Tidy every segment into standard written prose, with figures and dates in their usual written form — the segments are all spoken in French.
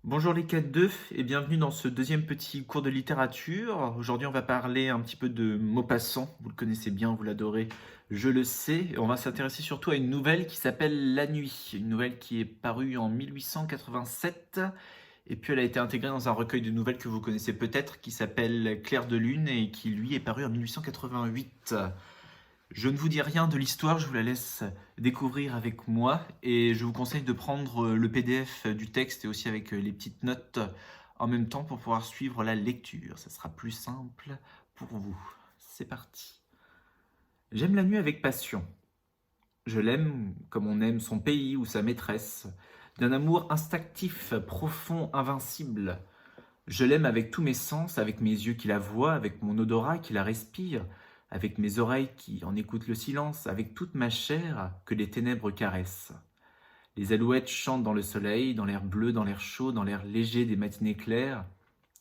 Bonjour les 4-2 et bienvenue dans ce deuxième petit cours de littérature. Aujourd'hui, on va parler un petit peu de Maupassant. Vous le connaissez bien, vous l'adorez, je le sais. Et on va s'intéresser surtout à une nouvelle qui s'appelle La Nuit, une nouvelle qui est parue en 1887. Et puis elle a été intégrée dans un recueil de nouvelles que vous connaissez peut-être qui s'appelle Clair de Lune et qui lui est paru en 1888. Je ne vous dis rien de l'histoire, je vous la laisse découvrir avec moi et je vous conseille de prendre le PDF du texte et aussi avec les petites notes en même temps pour pouvoir suivre la lecture. Ça sera plus simple pour vous. C'est parti. J'aime la nuit avec passion. Je l'aime comme on aime son pays ou sa maîtresse, d'un amour instinctif, profond, invincible. Je l'aime avec tous mes sens, avec mes yeux qui la voient, avec mon odorat qui la respire, avec mes oreilles qui en écoutent le silence, avec toute ma chair que les ténèbres caressent. Les alouettes chantent dans le soleil, dans l'air bleu, dans l'air chaud, dans l'air léger des matinées claires.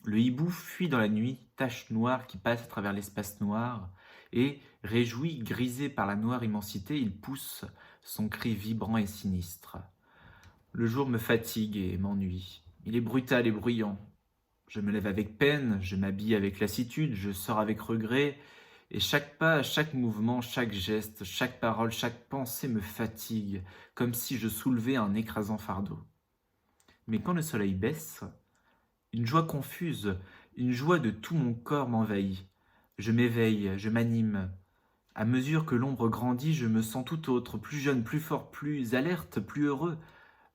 Le hibou fuit dans la nuit, tache noire qui passe à travers l'espace noir, et, réjoui, grisé par la noire immensité, il pousse son cri vibrant et sinistre. Le jour me fatigue et m'ennuie. Il est brutal et bruyant. Je me lève avec peine, je m'habille avec lassitude, je sors avec regret, et chaque pas, chaque mouvement, chaque geste, chaque parole, chaque pensée me fatigue, comme si je soulevais un écrasant fardeau. Mais quand le soleil baisse, une joie confuse, une joie de tout mon corps m'envahit. Je m'éveille, je m'anime. À mesure que l'ombre grandit, je me sens tout autre, plus jeune, plus fort, plus alerte, plus heureux.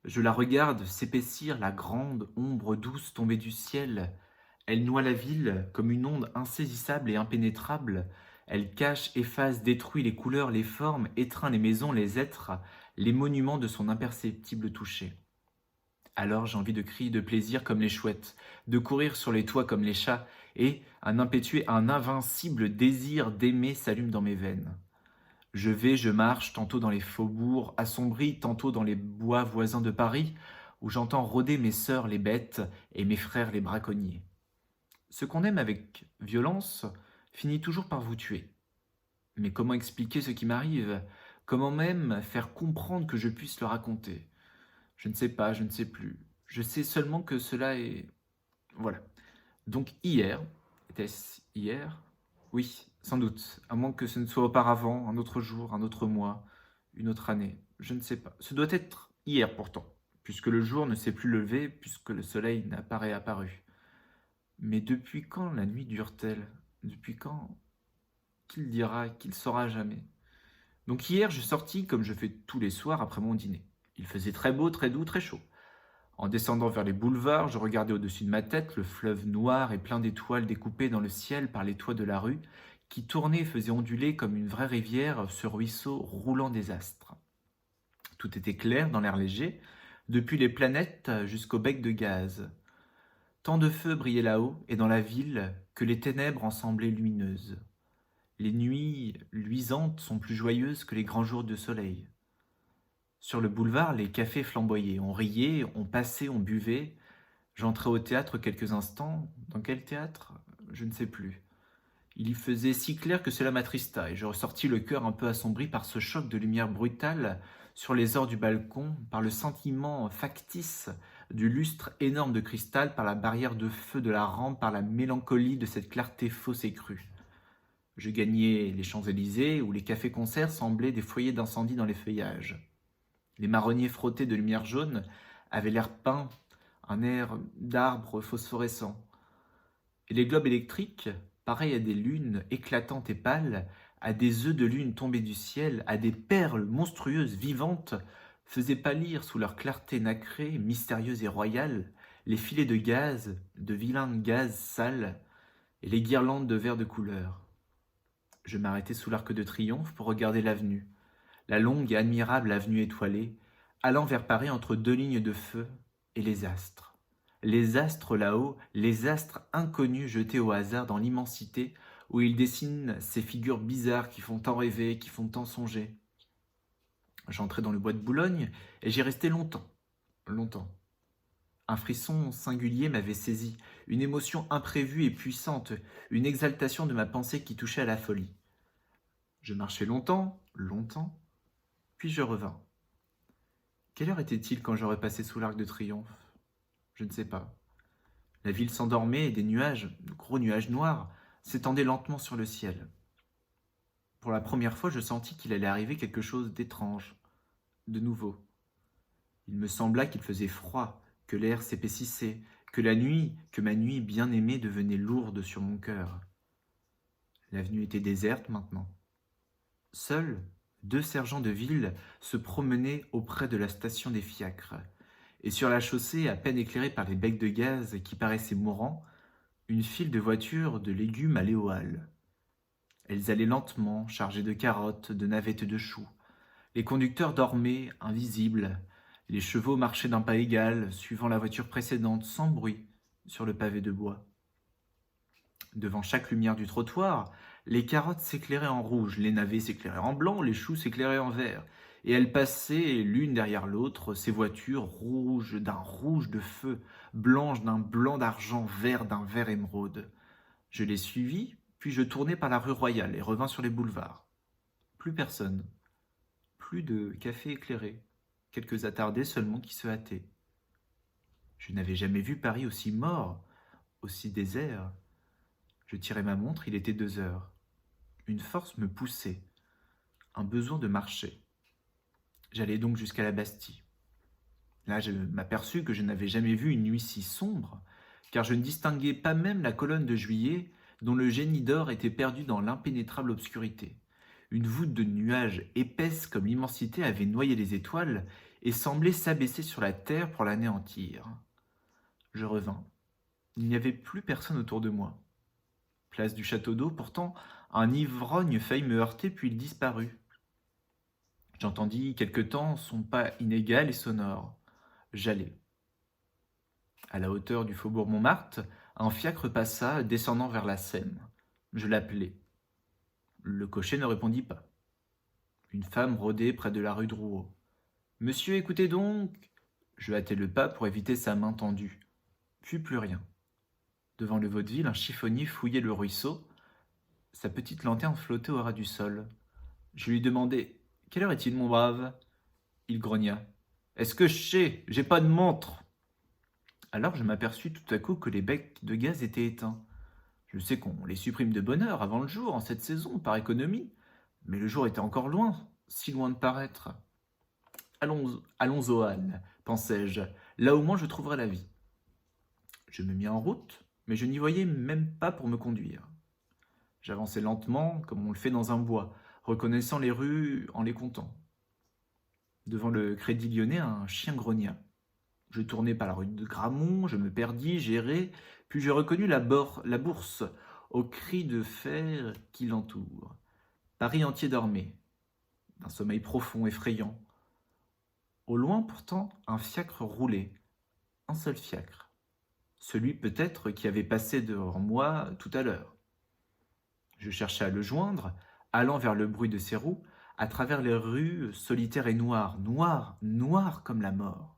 Je la regarde s'épaissir, la grande ombre douce tombée du ciel. Elle noie la ville comme une onde insaisissable et impénétrable. Elle cache, efface, détruit les couleurs, les formes, étreint les maisons, les êtres, les monuments de son imperceptible toucher. Alors j'ai envie de crier de plaisir comme les chouettes, de courir sur les toits comme les chats, et un impétueux, un invincible désir d'aimer s'allume dans mes veines. Je marche, tantôt dans les faubourgs assombris, tantôt dans les bois voisins de Paris, où j'entends rôder mes sœurs les bêtes et mes frères les braconniers. Ce qu'on aime avec violence finit toujours par vous tuer. Mais comment expliquer ce qui m'arrive? Comment même faire comprendre que je puisse le raconter? Je ne sais pas, je ne sais plus. Je sais seulement que cela est... Voilà. Donc hier, était-ce hier? Oui, sans doute, à moins que ce ne soit auparavant, un autre jour, un autre mois, une autre année, je ne sais pas. Ce doit être hier pourtant, puisque le jour ne s'est plus levé, puisque le soleil n'a pas réapparu. Mais depuis quand la nuit dure-t-elle? Depuis quand? Qui le dira? Qui le saura jamais? Donc hier, je sortis comme je fais tous les soirs après mon dîner. Il faisait très beau, très doux, très chaud. En descendant vers les boulevards, je regardais au-dessus de ma tête le fleuve noir et plein d'étoiles découpées dans le ciel par les toits de la rue, qui tournait et faisait onduler comme une vraie rivière ce ruisseau roulant des astres. Tout était clair dans l'air léger, depuis les planètes jusqu'au bec de gaz. Tant de feux brillaient là-haut et dans la ville que les ténèbres en semblaient lumineuses. Les nuits luisantes sont plus joyeuses que les grands jours de soleil. Sur le boulevard, les cafés flamboyaient. On riait, on passait, on buvait. J'entrai au théâtre quelques instants. Dans quel théâtre? Je ne sais plus. Il y faisait si clair que cela m'attrista, et je ressortis le cœur un peu assombri par ce choc de lumière brutale sur les ors du balcon, par le sentiment factice du lustre énorme de cristal, par la barrière de feu de la rampe, par la mélancolie de cette clarté fausse et crue. Je gagnai les Champs-Élysées, où les cafés-concerts semblaient des foyers d'incendie dans les feuillages. Les marronniers frottés de lumière jaune avaient l'air peint, un air d'arbres phosphorescents. Et les globes électriques, pareils à des lunes éclatantes et pâles, à des œufs de lune tombés du ciel, à des perles monstrueuses vivantes, faisaient pâlir sous leur clarté nacrée, mystérieuse et royale, les filets de gaz, de vilains gaz sales, et les guirlandes de verres de couleur. Je m'arrêtai sous l'Arc de Triomphe pour regarder l'avenue, la longue et admirable avenue étoilée, allant vers Paris entre deux lignes de feu, et les astres. Les astres là-haut, les astres inconnus jetés au hasard dans l'immensité, où ils dessinent ces figures bizarres qui font tant rêver, qui font tant songer. J'entrai dans le bois de Boulogne, et j'y restai longtemps, longtemps. Un frisson singulier m'avait saisi, une émotion imprévue et puissante, une exaltation de ma pensée qui touchait à la folie. Je marchai longtemps, longtemps, puis je revins. Quelle heure était-il quand j'aurais passé sous l'Arc de Triomphe? Je ne sais pas. La ville s'endormait et des nuages, de gros nuages noirs, s'étendaient lentement sur le ciel. Pour la première fois, je sentis qu'il allait arriver quelque chose d'étrange, de nouveau. Il me sembla qu'il faisait froid, que l'air s'épaississait, que ma nuit bien-aimée devenait lourde sur mon cœur. L'avenue était déserte maintenant. Seuls 2 sergents de ville se promenaient auprès de la station des fiacres, et sur la chaussée, à peine éclairée par les becs de gaz qui paraissaient mourants, une file de voitures de légumes allait aux halles. Elles allaient lentement, chargées de carottes, de navettes et de choux. Les conducteurs dormaient, invisibles. Les chevaux marchaient d'un pas égal, suivant la voiture précédente, sans bruit, sur le pavé de bois. Devant chaque lumière du trottoir, les carottes s'éclairaient en rouge, les navets s'éclairaient en blanc, les choux s'éclairaient en vert. Et elles passaient l'une derrière l'autre, ces voitures rouges d'un rouge de feu, blanches d'un blanc d'argent, vert d'un vert émeraude. Je les suivis, puis je tournai par la rue Royale et revins sur les boulevards. Plus personne. Plus de cafés éclairés. Quelques attardés seulement qui se hâtaient. Je n'avais jamais vu Paris aussi mort, aussi désert. Je tirai ma montre, il était 2 heures. Une force me poussait, un besoin de marcher. J'allais donc jusqu'à la Bastille. Là, je m'aperçus que je n'avais jamais vu une nuit si sombre, car je ne distinguais pas même la colonne de Juillet, dont le génie d'or était perdu dans l'impénétrable obscurité. Une voûte de nuages épaisse comme l'immensité avait noyé les étoiles et semblait s'abaisser sur la terre pour l'anéantir. Je revins. Il n'y avait plus personne autour de moi. Place du château d'eau, pourtant, un ivrogne faillit me heurter, puis il disparut. J'entendis quelque temps son pas inégal et sonore. J'allais. À la hauteur du faubourg Montmartre, un fiacre passa, descendant vers la Seine. Je l'appelai. Le cocher ne répondit pas. Une femme rôdait près de la rue Drouot. « Monsieur, écoutez donc !» Je hâtai le pas pour éviter sa main tendue. Puis plus rien. Devant le vaudeville, un chiffonnier fouillait le ruisseau. Sa petite lanterne flottait au ras du sol. Je lui demandai « Quelle heure est-il, mon brave ?» Il grogna. « Est-ce que je sais? J'ai pas de montre !» Alors je m'aperçus tout à coup que les becs de gaz étaient éteints. Je sais qu'on les supprime de bonne heure avant le jour, en cette saison, par économie. Mais le jour était encore loin, si loin de paraître. Allons aux halles, pensai-je, là au moins je trouverai la vie. Je me mis en route, mais je n'y voyais même pas pour me conduire. J'avançais lentement, comme on le fait dans un bois, reconnaissant les rues en les comptant. Devant le Crédit Lyonnais, un chien grogna. Je tournai par la rue de Gramont, je me perdis, j'errai, puis je reconnus la bourse, aux cris de fer qui l'entourent. Paris entier dormait, d'un sommeil profond, effrayant. Au loin, pourtant, un fiacre roulait, un seul fiacre. Celui peut-être qui avait passé devant moi tout à l'heure. Je cherchai à le joindre, allant vers le bruit de ses roues, à travers les rues solitaires et noires, noires comme la mort.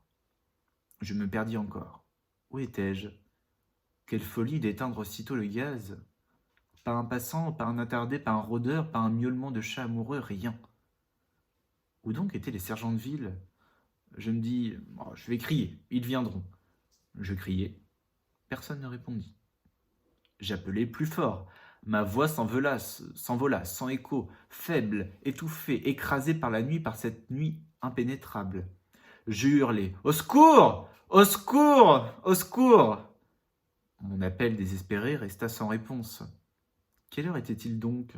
Je me perdis encore. Où étais-je? Quelle folie d'éteindre aussitôt le gaz! Pas un passant, pas un attardé, pas un rôdeur, pas un miaulement de chat amoureux, rien. Où donc étaient les sergents de ville? Je me dis, oh, je vais crier, ils viendront. Je criai. Personne ne répondit. J'appelai plus fort. Ma voix s'envola, sans écho, faible, étouffée, écrasée par la nuit, par cette nuit impénétrable. Je hurlai. « Au secours! Au secours! Au secours !» Mon appel désespéré resta sans réponse. Quelle heure était-il donc?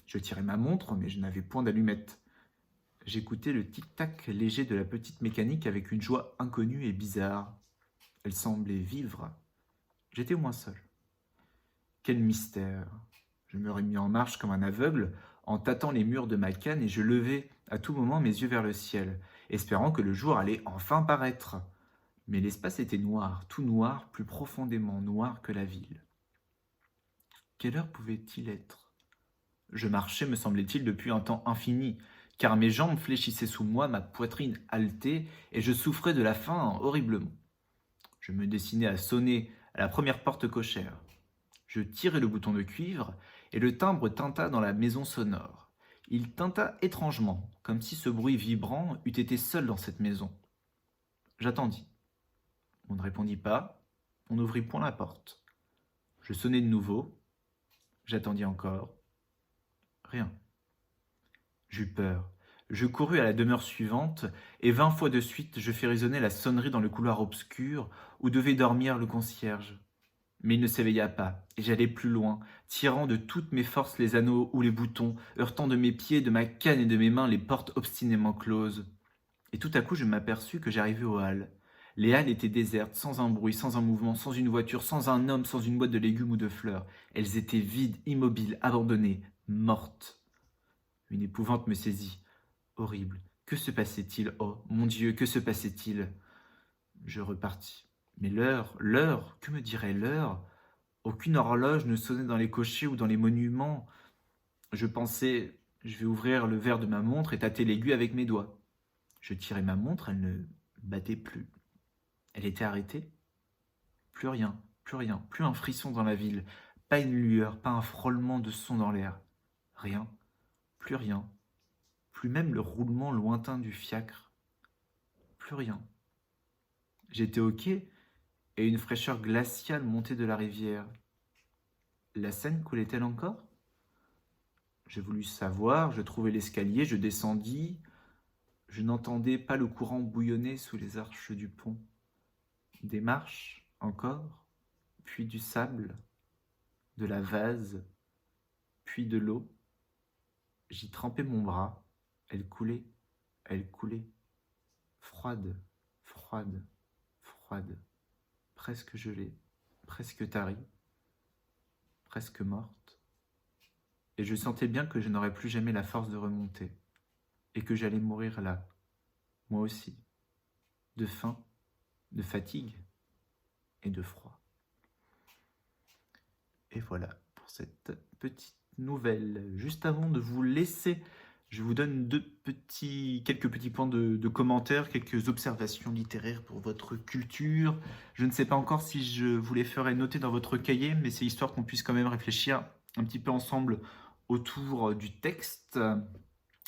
Je tirai ma montre, mais je n'avais point d'allumette. J'écoutais le tic-tac léger de la petite mécanique avec une joie inconnue et bizarre. Elle semblait vivre. J'étais au moins seul. Quel mystère! Je me remis en marche comme un aveugle, en tâtant les murs de ma canne, et je levai à tout moment mes yeux vers le ciel, espérant que le jour allait enfin paraître. Mais l'espace était noir, tout noir, plus profondément noir que la ville. Quelle heure pouvait-il être? Je marchais, me semblait-il, depuis un temps infini, car mes jambes fléchissaient sous moi, ma poitrine haletait, et je souffrais de la faim horriblement. Je me destinais à sonner à la première porte cochère. Je tirai le bouton de cuivre, et le timbre tinta dans la maison sonore. Il tinta étrangement, comme si ce bruit vibrant eût été seul dans cette maison. J'attendis. On ne répondit pas, on n'ouvrit point la porte. Je sonnai de nouveau, j'attendis encore, rien. J'eus peur. Je courus à la demeure suivante, et 20 fois de suite je fis résonner la sonnerie dans le couloir obscur où devait dormir le concierge. Mais il ne s'éveilla pas, et j'allai plus loin, tirant de toutes mes forces les anneaux ou les boutons, heurtant de mes pieds, de ma canne et de mes mains les portes obstinément closes. Et tout à coup je m'aperçus que j'arrivais aux halles. Les halles étaient désertes, sans un bruit, sans un mouvement, sans une voiture, sans un homme, sans une boîte de légumes ou de fleurs. Elles étaient vides, immobiles, abandonnées, mortes. Une épouvante me saisit. Horrible. Que se passait-il? Oh, mon Dieu, que se passait-il? Je repartis. Mais l'heure, que me dirait l'heure? Aucune horloge ne sonnait dans les cochers ou dans les monuments. Je pensais, je vais ouvrir le verre de ma montre et tâter l'aiguille avec mes doigts. Je tirai ma montre, elle ne battait plus. Elle était arrêtée. Plus rien, plus rien, plus un frisson dans la ville, pas une lueur, pas un frôlement de son dans l'air. Rien, plus rien, plus même le roulement lointain du fiacre. Plus rien. J'étais au quai et une fraîcheur glaciale montait de la rivière. La Seine coulait-elle encore? Je voulus savoir, je trouvai l'escalier, je descendis. Je n'entendais pas le courant bouillonner sous les arches du pont. Des marches, encore, puis du sable, de la vase, puis de l'eau. J'y trempai mon bras. Elle coulait, froide, froide, froide, presque gelée, presque tarie, presque morte. Et je sentais bien que je n'aurais plus jamais la force de remonter, et que j'allais mourir là, moi aussi, de faim, de fatigue et de froid. Et voilà pour cette petite nouvelle. Juste avant de vous laisser, je vous donne quelques petits points de commentaires, quelques observations littéraires pour votre culture. Je ne sais pas encore si je vous les ferai noter dans votre cahier, mais c'est histoire qu'on puisse quand même réfléchir un petit peu ensemble autour du texte.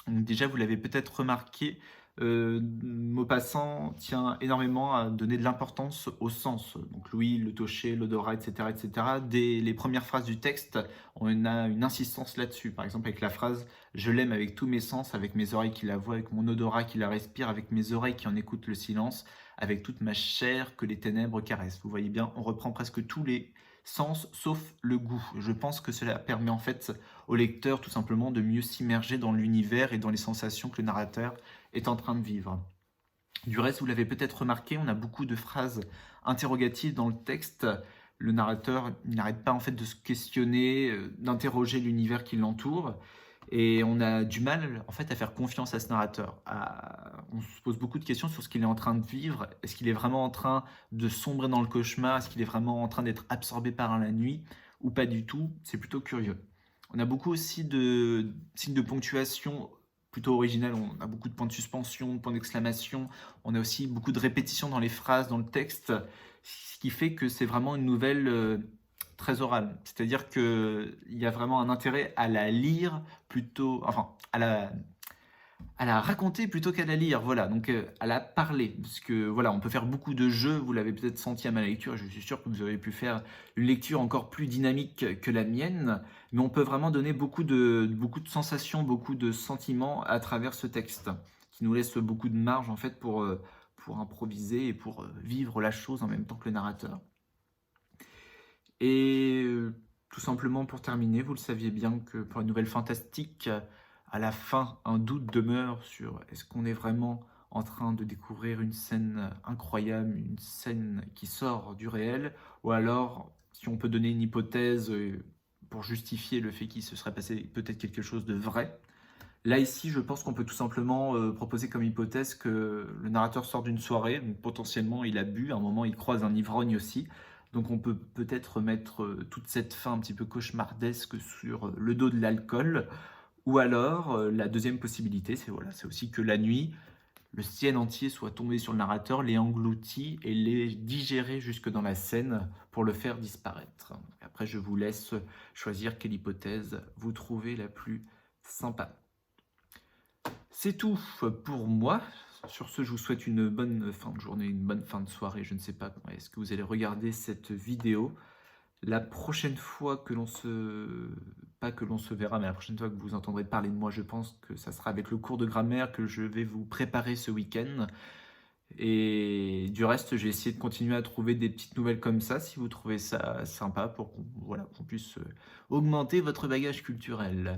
Donc déjà, vous l'avez peut-être remarqué, Maupassant tient énormément à donner de l'importance au sens. Donc l'ouïe, le toucher, l'odorat, etc., etc. Dès les premières phrases du texte, on a une insistance là-dessus. Par exemple, avec la phrase « Je l'aime avec tous mes sens, avec mes oreilles qui la voient, avec mon odorat qui la respire, avec mes oreilles qui en écoutent le silence, avec toute ma chair que les ténèbres caressent. » Vous voyez bien, on reprend presque tous les sens sauf le goût. Je pense que cela permet en fait au lecteur tout simplement de mieux s'immerger dans l'univers et dans les sensations que le narrateur est en train de vivre. Du reste, vous l'avez peut-être remarqué, on a beaucoup de phrases interrogatives dans le texte. Le narrateur n'arrête pas en fait de se questionner, d'interroger l'univers qui l'entoure. Et on a du mal en fait à faire confiance à ce narrateur. On se pose beaucoup de questions sur ce qu'il est en train de vivre. Est-ce qu'il est vraiment en train de sombrer dans le cauchemar? Est-ce qu'il est vraiment en train d'être absorbé par la nuit? Ou pas du tout? C'est plutôt curieux. On a beaucoup aussi de signes de ponctuation plutôt original. On a beaucoup de points de suspension, de points d'exclamation. On a aussi beaucoup de répétitions dans les phrases, dans le texte, ce qui fait que c'est vraiment une nouvelle très orale. C'est-à-dire qu'il y a vraiment un intérêt à la lire plutôt, enfin, à la raconter plutôt qu'à la lire, voilà, donc à la parler, parce que voilà, on peut faire beaucoup de jeux, vous l'avez peut-être senti à ma lecture, je suis sûr que vous avez pu faire une lecture encore plus dynamique que la mienne, mais on peut vraiment donner beaucoup de sensations, beaucoup de sentiments à travers ce texte, qui nous laisse beaucoup de marge en fait pour improviser et pour vivre la chose en même temps que le narrateur. Et tout simplement pour terminer, vous le saviez bien que pour une nouvelle fantastique, à la fin, un doute demeure sur est-ce qu'on est vraiment en train de découvrir une scène incroyable, une scène qui sort du réel, ou alors si on peut donner une hypothèse pour justifier le fait qu'il se serait passé peut-être quelque chose de vrai. Là ici, je pense qu'on peut tout simplement proposer comme hypothèse que le narrateur sort d'une soirée, donc potentiellement il a bu, à un moment il croise un ivrogne aussi, donc on peut peut-être mettre toute cette fin un petit peu cauchemardesque sur le dos de l'alcool, ou alors la deuxième possibilité, c'est voilà, c'est aussi que la nuit, le ciel entier soit tombé sur le narrateur, les englouti et les digéré jusque dans la scène pour le faire disparaître. Après, je vous laisse choisir quelle hypothèse vous trouvez la plus sympa. C'est tout pour moi. Sur ce, je vous souhaite une bonne fin de journée, une bonne fin de soirée. Je ne sais pas quand est-ce que vous allez regarder cette vidéo. La prochaine fois que l'on se... Pas que l'on se verra, mais la prochaine fois que vous entendrez parler de moi, je pense que ça sera avec le cours de grammaire que je vais vous préparer ce week-end. Et du reste, j'ai essayé de continuer à trouver des petites nouvelles comme ça, si vous trouvez ça sympa, pour qu'on voilà, qu'on puisse augmenter votre bagage culturel.